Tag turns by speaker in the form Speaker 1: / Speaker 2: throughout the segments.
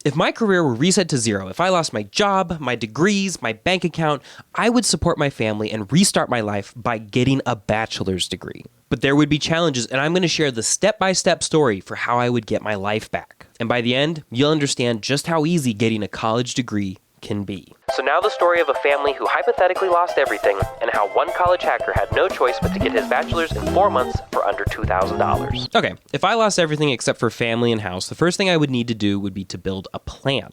Speaker 1: If my career were reset to zero, if I lost my job, my degrees, my bank account, I would support my family and restart my life by getting a bachelor's degree. But there would be challenges, and I'm going to share the step-by-step story for how I would get my life back. And by the end, you'll understand just how easy getting a college degree can be. So now the story of a family who hypothetically lost everything, and how one college hacker had no choice but to get his bachelor's in 4 months for under $2,000. Okay, if I lost everything except for family and house, the first thing I would need to do would be to build a plan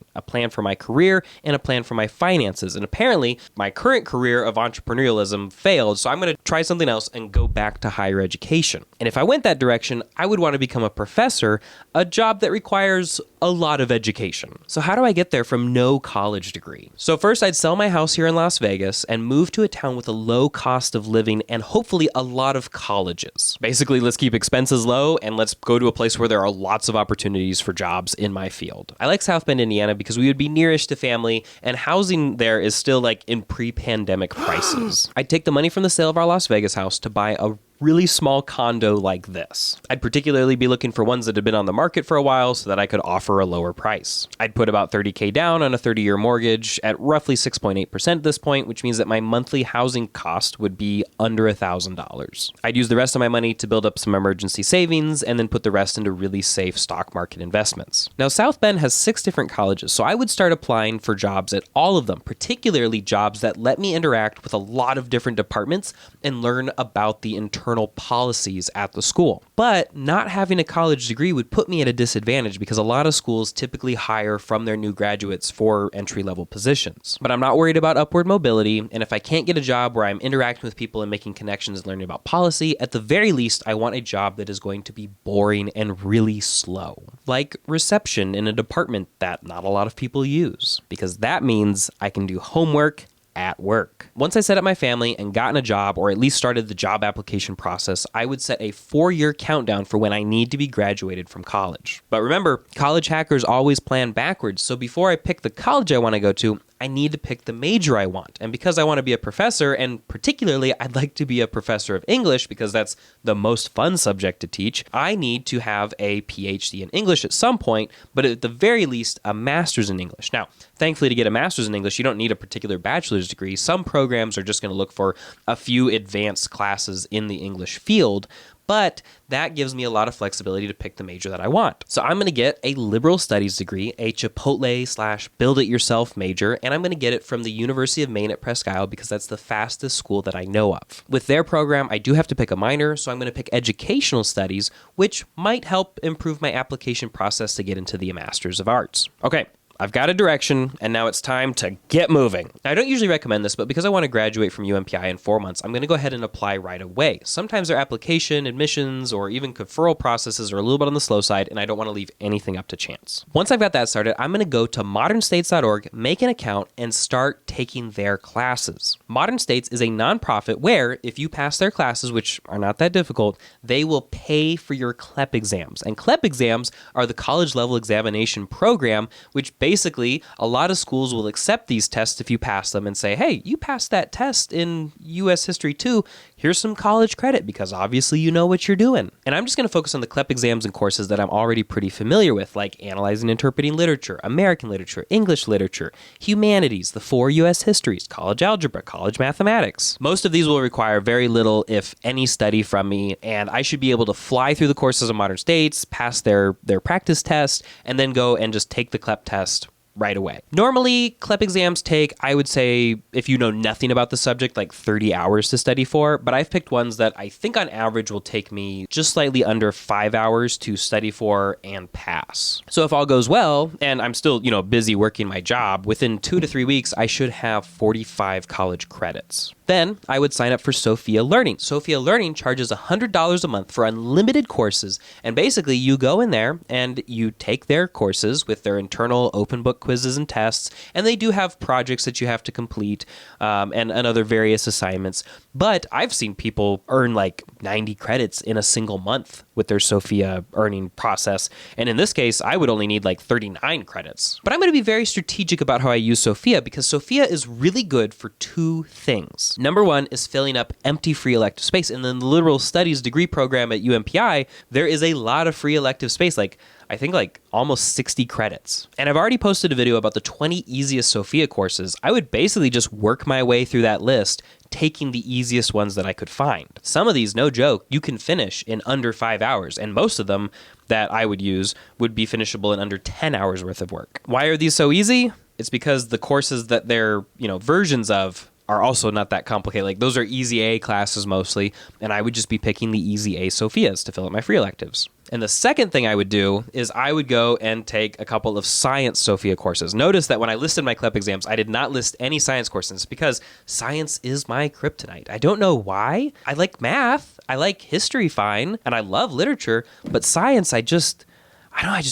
Speaker 1: for my career and a plan for my finances. And apparently, my current career of entrepreneurialism failed, so I'm going to try something else and go back to higher education. And if I went that direction, I would want to become a professor, a job that requires a lot of education. So how do I get there from no college degree? So first, I'd sell my house here in Las Vegas and move to a town with a low cost of living and hopefully a lot of colleges. Basically, let's keep expenses low and let's go to a place where there are lots of opportunities for jobs in my field. I like South Bend, Indiana because we would be nearest to family and housing there is still like in pre-pandemic prices. I'd take the money from the sale of our Las Vegas house to buy a really small condo like this. I'd particularly be looking for ones that had been on the market for a while so that I could offer a lower price. I'd put about $30,000 down on a 30-year mortgage at roughly 6.8% at this point, which means that my monthly housing cost would be under $1,000. I'd use the rest of my money to build up some emergency savings and then put the rest into really safe stock market investments. Now, South Bend has 6 different colleges, so I would start applying for jobs at all of them, particularly jobs that let me interact with a lot of different departments and learn about the internal policies at the school. But not having a college degree would put me at a disadvantage because a lot of schools typically hire from their new graduates for entry-level positions. But I'm not worried about upward mobility, and if I can't get a job where I'm interacting with people and making connections and learning about policy, at the very least, I want a job that is going to be boring and really slow. Like reception in a department that not a lot of people use, because that means I can do homework at work. Once I set up my family and gotten a job, or at least started the job application process, I would set a 4-year countdown for when I need to be graduated from college. But remember, college hackers always plan backwards, so before I pick the college I want to go to, I need to pick the major I want. And because I want to be a professor, and particularly I'd like to be a professor of English because that's the most fun subject to teach, I need to have a PhD in English at some point, but at the very least, a master's in English. Now, thankfully, to get a master's in English, you don't need a particular bachelor's degree. Some programs are just going to look for a few advanced classes in the English field, but that gives me a lot of flexibility to pick the major that I want. So I'm going to get a liberal studies degree, a Chipotle/build-it-yourself major, and I'm going to get it from the University of Maine at Presque Isle because that's the fastest school that I know of. With their program, I do have to pick a minor, so I'm going to pick educational studies, which might help improve my application process to get into the Masters of Arts. Okay. I've got a direction, and now it's time to get moving. Now, I don't usually recommend this, but because I want to graduate from UMPI in 4 months, I'm going to go ahead and apply right away. Sometimes their application, admissions, or even conferral processes are a little bit on the slow side, and I don't want to leave anything up to chance. Once I've got that started, I'm going to go to modernstates.org, make an account, and start taking their classes. Modern States is a nonprofit where, if you pass their classes, which are not that difficult, they will pay for your CLEP exams. And CLEP exams are the college-level examination program, which basically, a lot of schools will accept these tests if you pass them and say, hey, you passed that test in U.S. History 2, here's some college credit because obviously you know what you're doing. And I'm just going to focus on the CLEP exams and courses that I'm already pretty familiar with, like Analyzing and Interpreting Literature, American Literature, English Literature, Humanities, the 4 U.S. Histories, College Algebra, College Mathematics. Most of these will require very little, if any, study from me, and I should be able to fly through the courses of Modern States, pass their practice test, and then go and just take the CLEP test right away. Normally, CLEP exams take, I would say, if you know nothing about the subject, like 30 hours to study for, but I've picked ones that I think on average will take me just slightly under 5 hours to study for and pass. So if all goes well, and I'm still, busy working my job, within 2 to 3 weeks, I should have 45 college credits. Then I would sign up for Sophia Learning. Sophia Learning charges $100 a month for unlimited courses, and basically you go in there and you take their courses with their internal open book quizzes and tests, and they do have projects that you have to complete and other various assignments. But I've seen people earn like 90 credits in a single month with their Sophia earning process. And in this case, I would only need like 39 credits. But I'm going to be very strategic about how I use Sophia because Sophia is really good for 2 things. things. Number one is filling up empty free elective space. In the liberal studies degree program at UMPI, there is a lot of free elective space, I think almost 60 credits. And I've already posted a video about the 20 easiest Sophia courses. I would basically just work my way through that list, taking the easiest ones that I could find. Some of these, no joke, you can finish in under 5 hours, and most of them that I would use would be finishable in under 10 hours worth of work. Why are these so easy? It's because the courses that they're, versions of are also not that complicated. Those are easy A classes mostly, and I would just be picking the easy A Sophias to fill up my free electives. And the second thing I would do is I would go and take a couple of science Sophia courses. Notice that when I listed my CLEP exams, I did not list any science courses because science is my kryptonite. I don't know why. I like math, I like history fine, and I love literature, but science, I just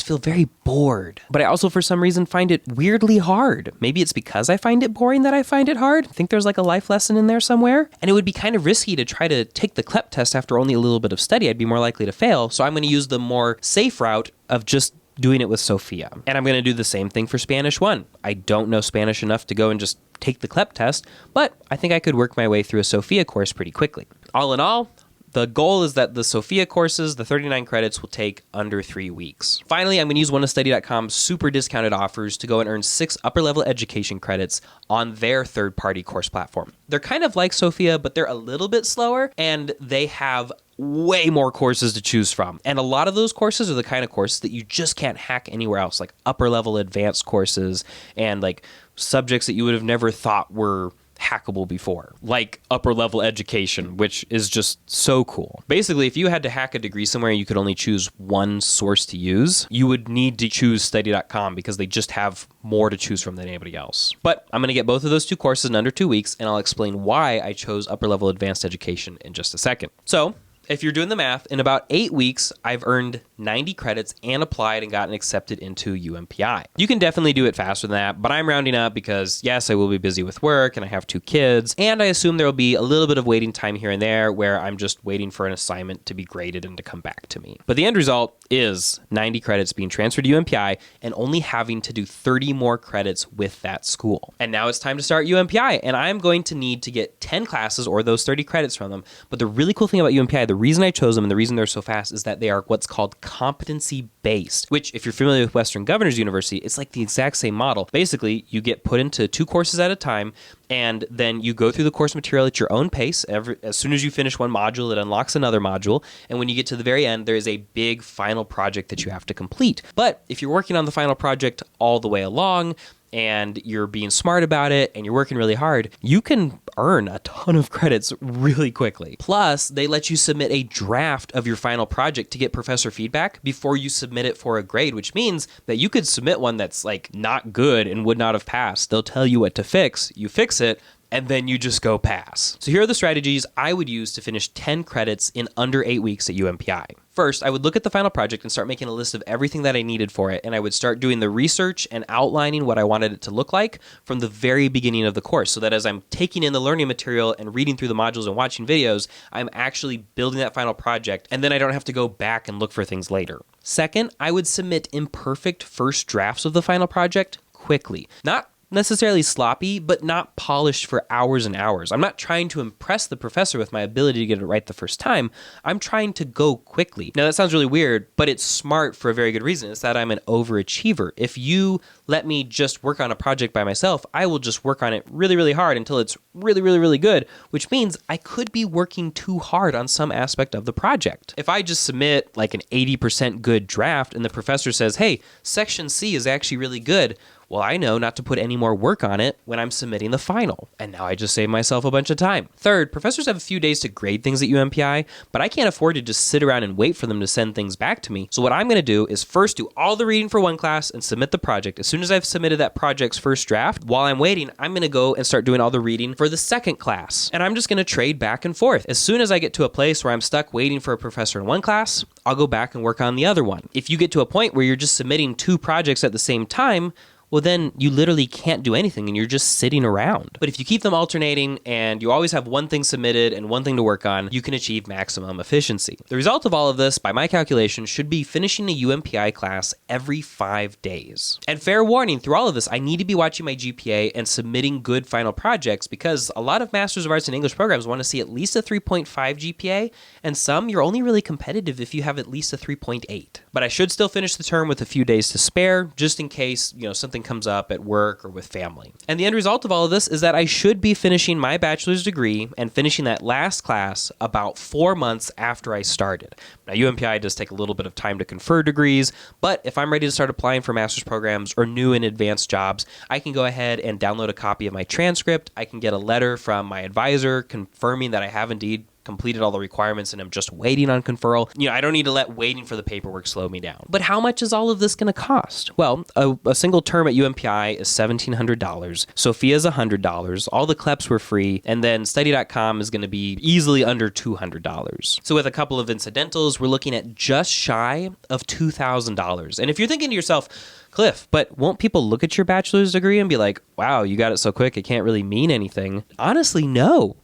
Speaker 1: feel very bored. But I also, for some reason, find it weirdly hard. Maybe it's because I find it boring that I find it hard. I think there's a life lesson in there somewhere. And it would be kind of risky to try to take the CLEP test after only a little bit of study. I'd be more likely to fail. So I'm going to use the more safe route of just doing it with Sophia. And I'm going to do the same thing for Spanish 1. I don't know Spanish enough to go and just take the CLEP test, but I think I could work my way through a Sophia course pretty quickly. All in all, the goal is that the Sophia courses, the 39 credits, will take under 3 weeks. Finally, I'm going to use oneastudy.com's super discounted offers to go and earn 6 upper-level education credits on their third-party course platform. They're kind of like Sophia, but they're a little bit slower, and they have way more courses to choose from. And a lot of those courses are the kind of courses that you just can't hack anywhere else, like upper-level advanced courses and subjects that you would have never thought were hackable before, like upper level education, which is just so cool. Basically, if you had to hack a degree somewhere and you could only choose one source to use, you would need to choose study.com because they just have more to choose from than anybody else. But I'm going to get both of those 2 courses in under 2 weeks, and I'll explain why I chose upper level advanced education in just a second. So if you're doing the math, in about 8 weeks, I've earned 90 credits and applied and gotten accepted into UMPI. You can definitely do it faster than that, but I'm rounding up because, yes, I will be busy with work and I have 2 kids, and I assume there will be a little bit of waiting time here and there where I'm just waiting for an assignment to be graded and to come back to me. But the end result is 90 credits being transferred to UMPI and only having to do 30 more credits with that school. And now it's time to start UMPI, and I'm going to need to get 10 classes or those 30 credits from them. But the really cool thing about UMPI, the reason I chose them and the reason they're so fast is that they are what's called competency-based, which, if you're familiar with Western Governors University, it's like the exact same model. Basically, you get put into 2 courses at a time, and then you go through the course material at your own pace. As soon as you finish one module, it unlocks another module, and when you get to the very end, there is a big final project that you have to complete. But if you're working on the final project all the way along, and you're being smart about it, and you're working really hard, you can earn a ton of credits really quickly. Plus, they let you submit a draft of your final project to get professor feedback before you submit it for a grade, which means that you could submit one that's not good and would not have passed. They'll tell you what to fix, you fix it, and then you just go pass. So here are the strategies I would use to finish 10 credits in under 8 weeks at UMPI. First, I would look at the final project and start making a list of everything that I needed for it, and I would start doing the research and outlining what I wanted it to look like from the very beginning of the course, so that as I'm taking in the learning material and reading through the modules and watching videos, I'm actually building that final project, and then I don't have to go back and look for things later. Second, I would submit imperfect first drafts of the final project quickly. Not necessarily sloppy, but not polished for hours and hours. I'm not trying to impress the professor with my ability to get it right the first time. I'm trying to go quickly. Now, that sounds really weird, but it's smart for a very good reason. It's that I'm an overachiever. If you let me just work on a project by myself, I will just work on it really, really hard until it's really, really, really good, which means I could be working too hard on some aspect of the project. If I just submit an 80% good draft and the professor says, hey, section C is actually really good, well, I know not to put any more work on it when I'm submitting the final. And now I just saved myself a bunch of time. Third, professors have a few days to grade things at UMPI, but I can't afford to just sit around and wait for them to send things back to me. So what I'm going to do is first do all the reading for one class and submit the project. As soon as I've submitted that project's first draft, while I'm waiting, I'm going to go and start doing all the reading for the second class. And I'm just going to trade back and forth. As soon as I get to a place where I'm stuck waiting for a professor in one class, I'll go back and work on the other one. If you get to a point where you're just submitting 2 projects at the same time, well, then you literally can't do anything and you're just sitting around. But if you keep them alternating and you always have one thing submitted and one thing to work on, you can achieve maximum efficiency. The result of all of this, by my calculation, should be finishing a UMPI class every 5 days. And fair warning, through all of this, I need to be watching my GPA and submitting good final projects because a lot of Masters of Arts in English programs want to see at least a 3.5 GPA, and some you're only really competitive if you have at least a 3.8. But I should still finish the term with a few days to spare, just in case, something comes up at work or with family. And the end result of all of this is that I should be finishing my bachelor's degree and finishing that last class about 4 months after I started. Now, UMPI does take a little bit of time to confer degrees, but if I'm ready to start applying for master's programs or new and advanced jobs, I can go ahead and download a copy of my transcript. I can get a letter from my advisor confirming that I have indeed completed all the requirements and I'm just waiting on conferral. I don't need to let waiting for the paperwork slow me down. But how much is all of this going to cost? Well, a single term at UMPI is $1,700. Sophia's $100. All the CLEPs were free. And then study.com is going to be easily under $200. So with a couple of incidentals, we're looking at just shy of $2,000. And if you're thinking to yourself, Cliff, but won't people look at your bachelor's degree and be like, wow, you got it so quick, it can't really mean anything? Honestly, no.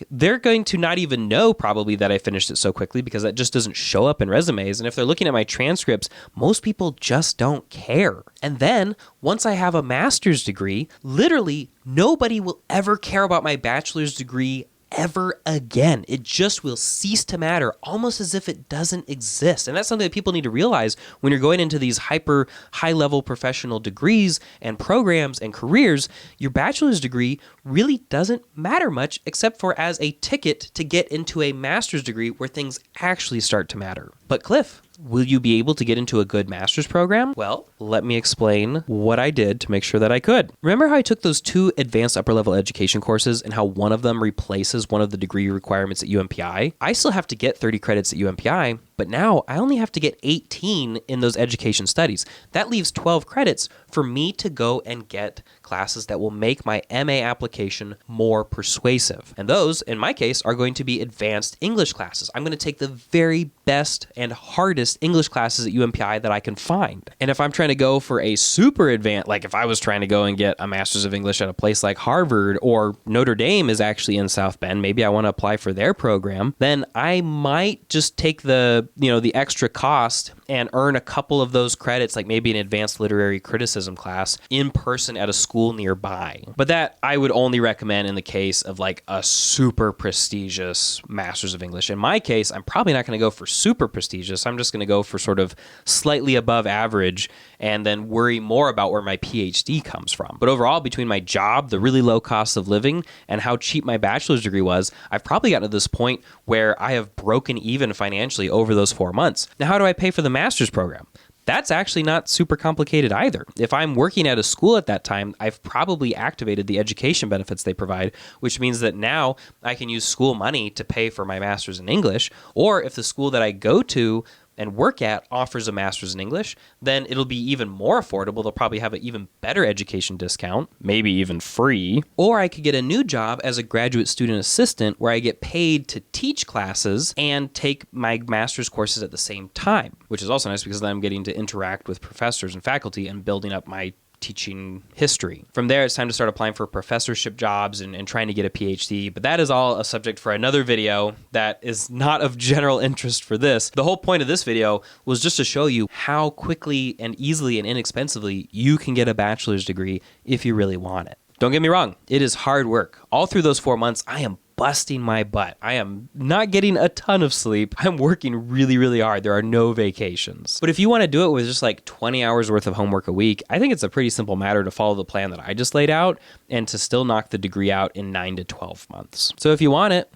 Speaker 1: They're going to not even know probably that I finished it so quickly because that just doesn't show up in resumes. And if they're looking at my transcripts, most people just don't care. And then once I have a master's degree, literally nobody will ever care about my bachelor's degree ever again. It just will cease to matter, almost as if it doesn't exist. And that's something that people need to realize when you're going into these hyper high-level professional degrees and programs and careers. Your bachelor's degree really doesn't matter much except for as a ticket to get into a master's degree where things actually start to matter. But Cliff, will you be able to get into a good master's program? Well, let me explain what I did to make sure that I could. Remember how I took those 2 advanced upper level education courses and how one of them replaces one of the degree requirements at UMPI? I still have to get 30 credits at UMPI, but now I only have to get 18 in those education studies. That leaves 12 credits for me to go and get classes that will make my MA application more persuasive. And those, in my case, are going to be advanced English classes. I'm going to take the very best and hardest English classes at UMPI that I can find. And if I'm trying to go for a super advanced, like if I was trying to go and get a Master's of English at a place like Harvard or Notre Dame is actually in South Bend, maybe I want to apply for their program, then I might just take the extra cost and earn a couple of those credits, like maybe an advanced literary criticism class in person at a school nearby. But that I would only recommend in the case of like a super prestigious Master's of English. In my case, I'm probably not going to go for super prestigious. I'm just going to go for sort of slightly above average and then worry more about where my PhD comes from. But overall, between my job, the really low cost of living, and how cheap my bachelor's degree was, I've probably gotten to this point where I have broken even financially over those 4 months. Now, how do I pay for the master's program? That's actually not super complicated either. If I'm working at a school at that time, I've probably activated the education benefits they provide, which means that now I can use school money to pay for my master's in English. Or if the school that I go to and work at offers a master's in English, then it'll be even more affordable. They'll probably have an even better education discount, maybe even free. Or I could get a new job as a graduate student assistant where I get paid to teach classes and take my master's courses at the same time, which is also nice because then I'm getting to interact with professors and faculty and building up my teaching history. From there, it's time to start applying for professorship jobs and trying to get a PhD, but that is all a subject for another video that is not of general interest for this. The whole point of this video was just to show you how quickly and easily and inexpensively you can get a bachelor's degree if you really want it. Don't get me wrong, it is hard work. All through those 4 months, I am busting my butt. I am not getting a ton of sleep. I'm working really, really hard. There are no vacations. But if you want to do it with just like 20 hours worth of homework a week, I think it's a pretty simple matter to follow the plan that I just laid out and to still knock the degree out in 9 to 12 months. So if you want it,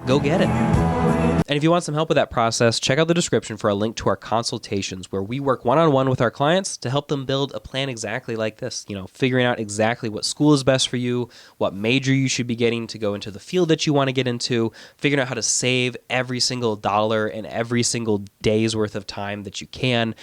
Speaker 1: go get it. And if you want some help with that process, check out the description for a link to our consultations where we work one-on-one with our clients to help them build a plan exactly like this. Figuring out exactly what school is best for you, what major you should be getting to go into the field that you want to get into, figuring out how to save every single dollar and every single day's worth of time that you can,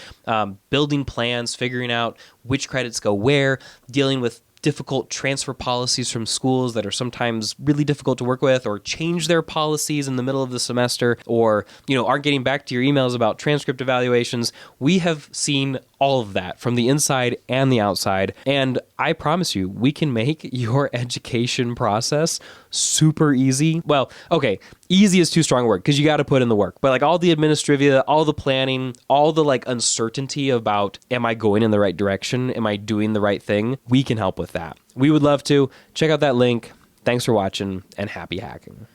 Speaker 1: building plans, figuring out which credits go where, dealing with difficult transfer policies from schools that are sometimes really difficult to work with, or change their policies in the middle of the semester, or, aren't getting back to your emails about transcript evaluations. We have seen all of that from the inside and the outside. And I promise you, we can make your education process super easy. Well, okay, easy is too strong a word because you got to put in the work. But like all the administrivia, all the planning, all the like uncertainty about, am I going in the right direction? Am I doing the right thing? We can help with that. We would love to. Check out that link. Thanks for watching and happy hacking.